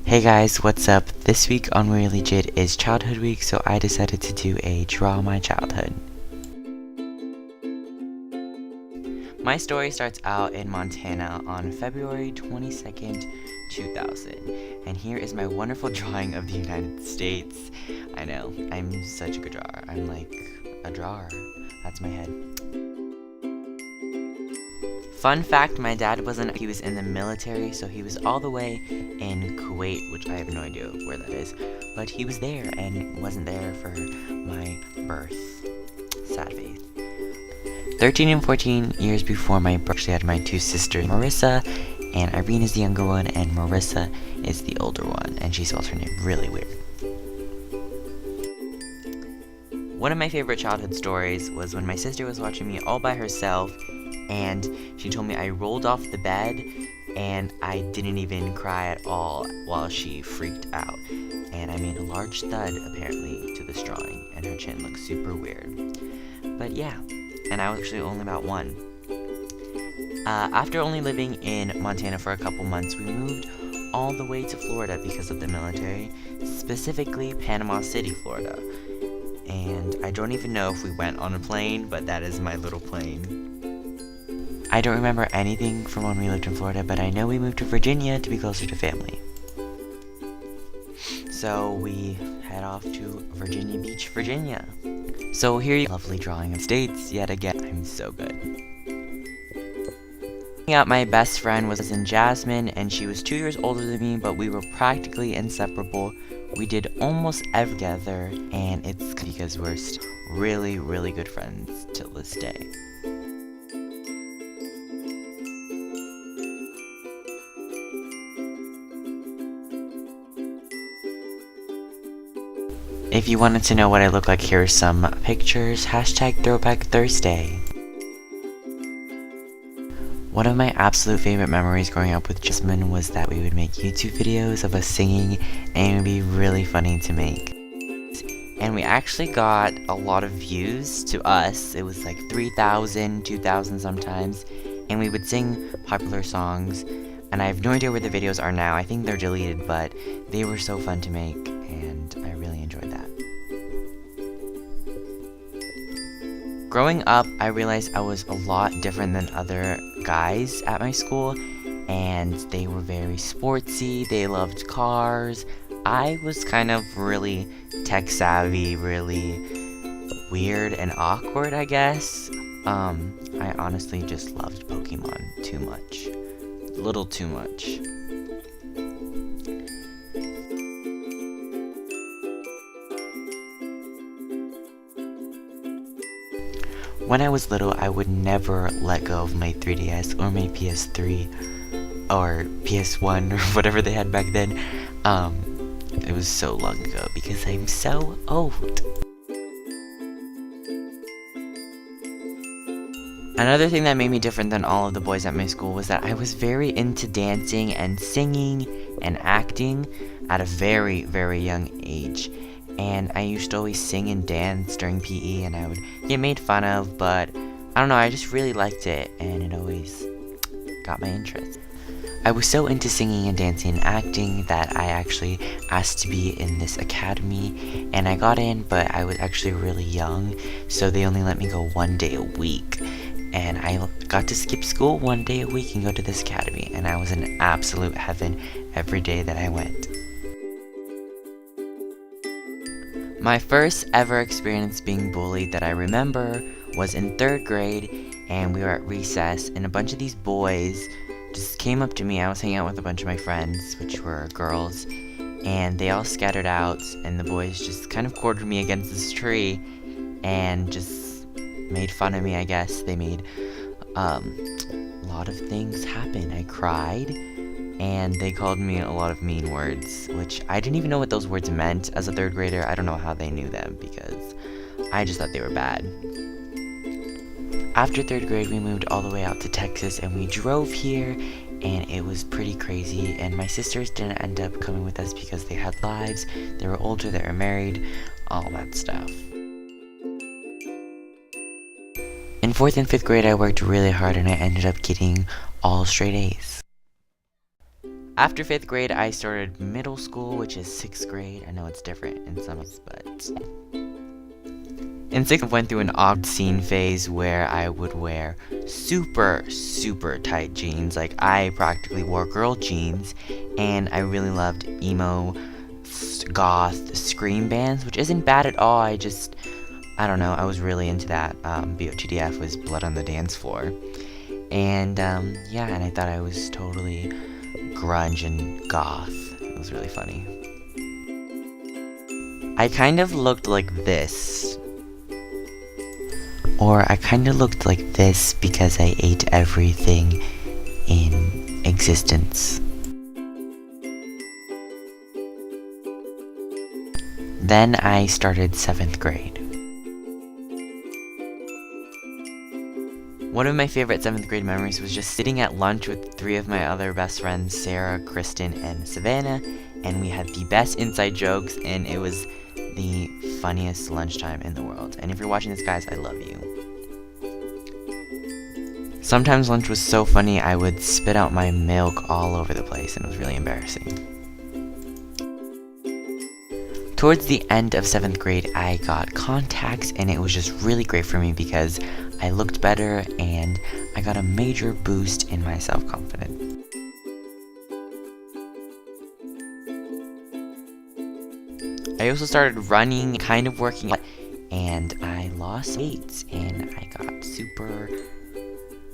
Hey guys, what's up? This week on WeAreLeegit is Childhood Week, so I decided to do a Draw My Childhood. My story starts out in Montana on February 22nd, 2000, and here is my wonderful drawing of the United States. I know, I'm such a good drawer. I'm like a drawer. That's my head. Fun fact, my dad he was in the military, so he was all the way in Kuwait, which I have no idea where that is, but he was there and wasn't there for my birth. Sad face. 13 and 14 years before my birth, I actually had my two sisters, Marissa, and Irene is the younger one, and Marissa is the older one, and she spells her name really weird. One of my favorite childhood stories was when my sister was watching me all by herself, and she told me I rolled off the bed and I didn't even cry at all while she freaked out. And I made a large thud apparently to this drawing, and her chin looks super weird. But yeah, and I was actually only about one. After only living in Montana for a couple months, we moved all the way to Florida because of the military, specifically Panama City, Florida. And I don't even know if we went on a plane, but that is my little plane. I don't remember anything from when we lived in Florida, but I know we moved to Virginia to be closer to family. So we head off to Virginia Beach, Virginia. So here you lovely drawing of states yet again. I'm so good. My best friend was in Jasmine, and she was 2 years older than me, but we were practically inseparable. We did almost everything together, and it's because we're really, really good friends till this day. If you wanted to know what I look like, here are some pictures. #ThrowbackThursday. One of my absolute favorite memories growing up with Jasmine was that we would make YouTube videos of us singing, and it would be really funny to make. And we actually got a lot of views to us. It was like 3,000, 2,000 sometimes, and we would sing popular songs. And I have no idea where the videos are now. I think they're deleted, but they were so fun to make, and I really enjoyed that. Growing up, I realized I was a lot different than other guys at my school, and they were very sportsy, they loved cars. I was kind of really tech savvy, really weird and awkward, I guess. I honestly just loved Pokemon too much. A little too much. When I was little, I would never let go of my 3DS or my PS3 or PS1 or whatever they had back then. It was so long ago because I'm so old. Another thing that made me different than all of the boys at my school was that I was very into dancing and singing and acting at a very, very young age. And I used to always sing and dance during PE, and I would get made fun of, but I don't know, I just really liked it, and it always got my interest. I was so into singing and dancing and acting that I actually asked to be in this academy, and I got in, but I was actually really young, so they only let me go 1 day a week. And I got to skip school 1 day a week and go to this academy, and I was in absolute heaven every day that I went. My first ever experience being bullied that I remember was in 3rd grade, and we were at recess, and a bunch of these boys just came up to me. I was hanging out with a bunch of my friends, which were girls, and they all scattered out, and the boys just kind of cornered me against this tree and just made fun of me, I guess. They made a lot of things happen. I cried, and they called me a lot of mean words, which I didn't even know what those words meant as a 3rd grader. I don't know how they knew them because I just thought they were bad. After 3rd grade, we moved all the way out to Texas, and we drove here, and it was pretty crazy. And my sisters didn't end up coming with us because they had lives, they were older, they were married, all that stuff. In 4th and 5th grade, I worked really hard, and I ended up getting all straight A's. After 5th grade, I started middle school, which is 6th grade. I know it's different in some ways, but in 6th, I went through an odd scene phase where I would wear super tight jeans. Like, I practically wore girl jeans, and I really loved emo, goth, scream bands, which isn't bad at all. I don't know, I was really into that. BOTDF was Blood on the Dance Floor. And, yeah, and I thought I was totally grunge and goth. It was really funny. I kind of looked like this. Or I kind of looked like this because I ate everything in existence. Then I started 7th grade. One of my favorite 7th grade memories was just sitting at lunch with 3 of my other best friends, Sarah, Kristen, and Savannah, and we had the best inside jokes, and it was the funniest lunchtime in the world. And if you're watching this, guys, I love you. Sometimes lunch was so funny I would spit out my milk all over the place, and it was really embarrassing. Towards the end of 7th grade, I got contacts, and it was just really great for me because I looked better and I got a major boost in my self-confidence. I also started running, kind of working out, and I lost weight and I got super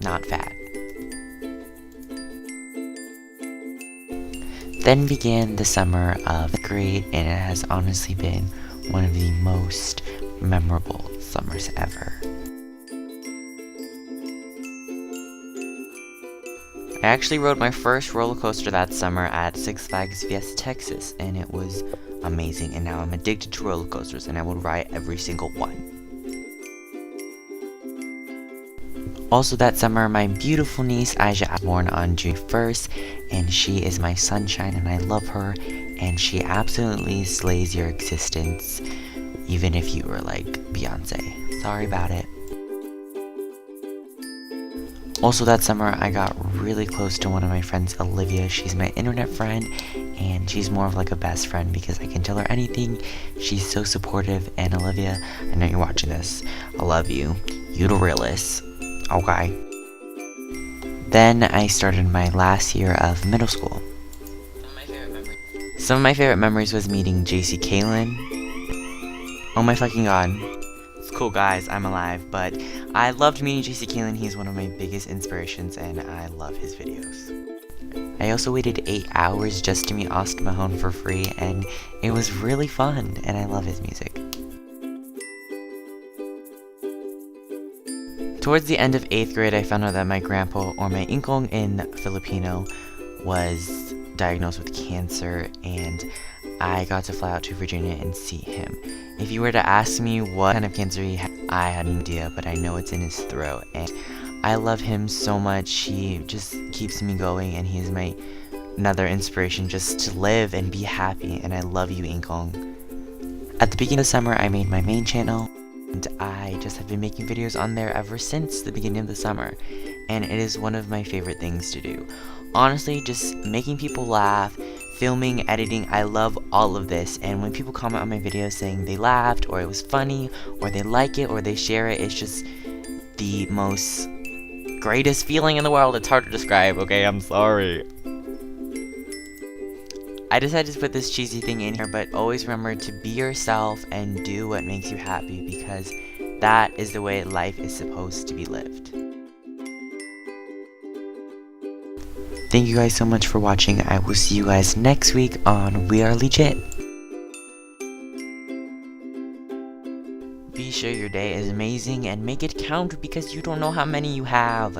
not fat. Then began the summer of grade, and it has honestly been one of the most memorable summers ever. I actually rode my first roller coaster that summer at Six Flags Fiesta, Texas, and it was amazing, and now I'm addicted to roller coasters, and I will ride every single one. Also that summer, my beautiful niece Aisha was born on June 1st, and she is my sunshine, and I love her, and she absolutely slays your existence, even if you were like Beyonce. Sorry about it. Also that summer, I got really close to one of my friends, Olivia. She's my internet friend, and she's more of like a best friend because I can tell her anything. She's so supportive, and Olivia, I know you're watching this. I love you. You the realest. Okay. Then I started my last year of middle school. Some of my favorite memories was meeting JC Kalen. Oh my fucking god. It's cool, guys, I'm alive, but I loved meeting JC Kalen. He's one of my biggest inspirations, and I love his videos. I also waited 8 hours just to meet Austin Mahone for free, and it was really fun, and I love his music. Towards the end of 8th grade, I found out that my grandpa, or my inkong in Filipino, was diagnosed with cancer, and I got to fly out to Virginia and see him. If you were to ask me what kind of cancer he had, I had no idea, but I know it's in his throat, and I love him so much. He just keeps me going, and he is my another inspiration just to live and be happy, and I love you, inkong. At the beginning of the summer, I made my main channel, and I just have been making videos on there ever since the beginning of the summer, and it is one of my favorite things to do. Honestly, just making people laugh, filming, editing, I love all of this, and when people comment on my videos saying they laughed, or it was funny, or they like it, or they share it, it's just the most greatest feeling in the world. It's hard to describe, okay? I'm sorry. I decided to put this cheesy thing in here, but always remember to be yourself and do what makes you happy, because that is the way life is supposed to be lived. Thank you guys so much for watching. I will see you guys next week on We Are Legit. Be sure your day is amazing and make it count, because you don't know how many you have.